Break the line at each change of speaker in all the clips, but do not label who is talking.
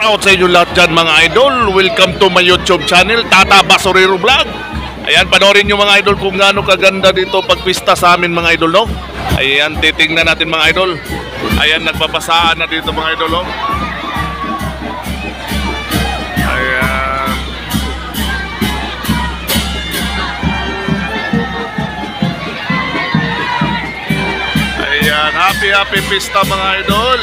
out sa inyo lahat dyan mga idol. Welcome to my YouTube channel, Tata Basurero Vlog. Ayan, panoorin nyo mga idol kung gaano kaganda dito pagpista sa amin mga idol, no? Ayan, titingnan natin mga idol. Ayan, nagpapasaan na dito mga idol, no? Ayan. Ayan, happy pista mga idol.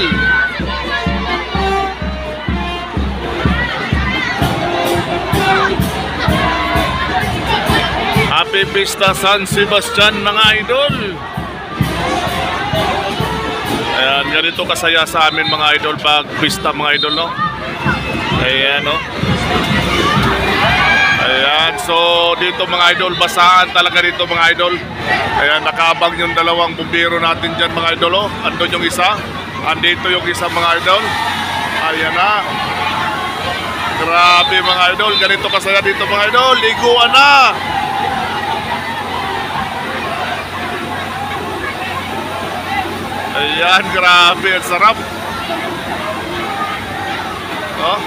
Happy Pista San Sebastian mga idol. Ayan, ganito kasaya sa amin mga idol pag pista mga idol, no? Ayan, no? Ayan, so dito mga idol, basaan talaga dito mga idol. Ayan, nakabang yung dalawang bumbiro natin dyan mga idol, oh. Andun yung isa, andito yung isa mga idol. Ayan na. Grabe mga idol, ganito kasaya dito mga idol. Liguan na. Ayan, grabe, ang sarap. Oh.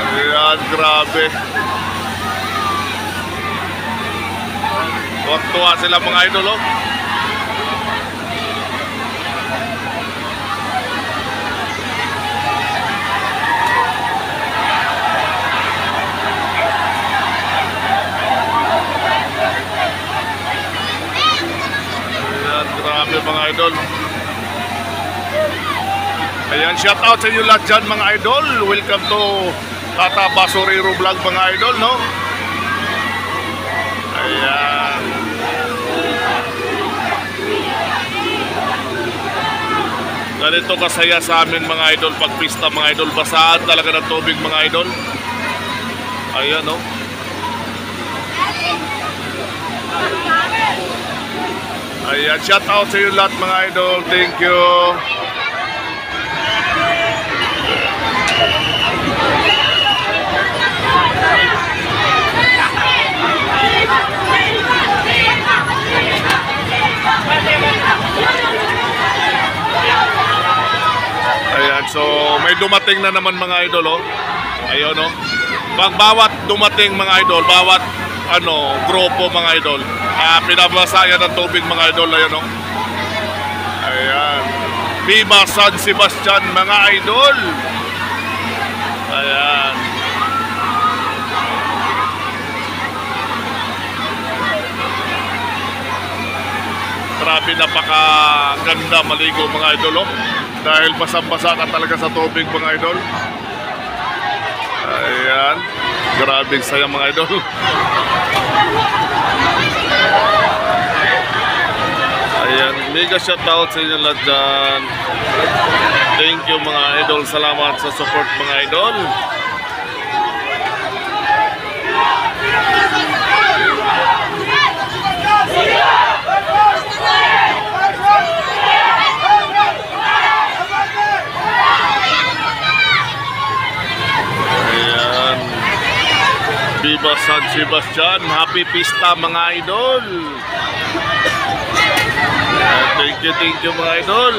Ayan, grabe. Tuwa sila mga idol, oh. Grabe mga idol. Ayan, shout out sa inyo lahat dyan mga idol. Welcome to Tata Basurero Vlog mga idol, no? Ayan. Ganito kasaya sa amin mga idol pagpista mga idol. Basaan talaga ng tubig mga idol. Ayan, no? Ayan, shout out sa iyo lahat mga idol. Thank you. Ayan, so may dumating na naman mga idol, oh. Ayun, oh. Pag bawat dumating mga idol, bawat grupo mga idol, pinabasa yan ng tubig mga idol. Ayan, no? Ayan. Viva San Sebastian mga idol. Ayan. Grabe, napakaganda maligo mga idol, oh. Dahil basang-basa ka talaga sa tubig mga idol. Ayan. Grabe saya mga idol. Ayan, mega shoutout sa inyo lahat dyan. Thank you mga idol. Salamat sa support mga idol. Ayan, Viva San Sebastian. Happy Pista mga idol. Thank you mga idol.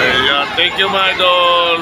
Ayan, thank you mga idol.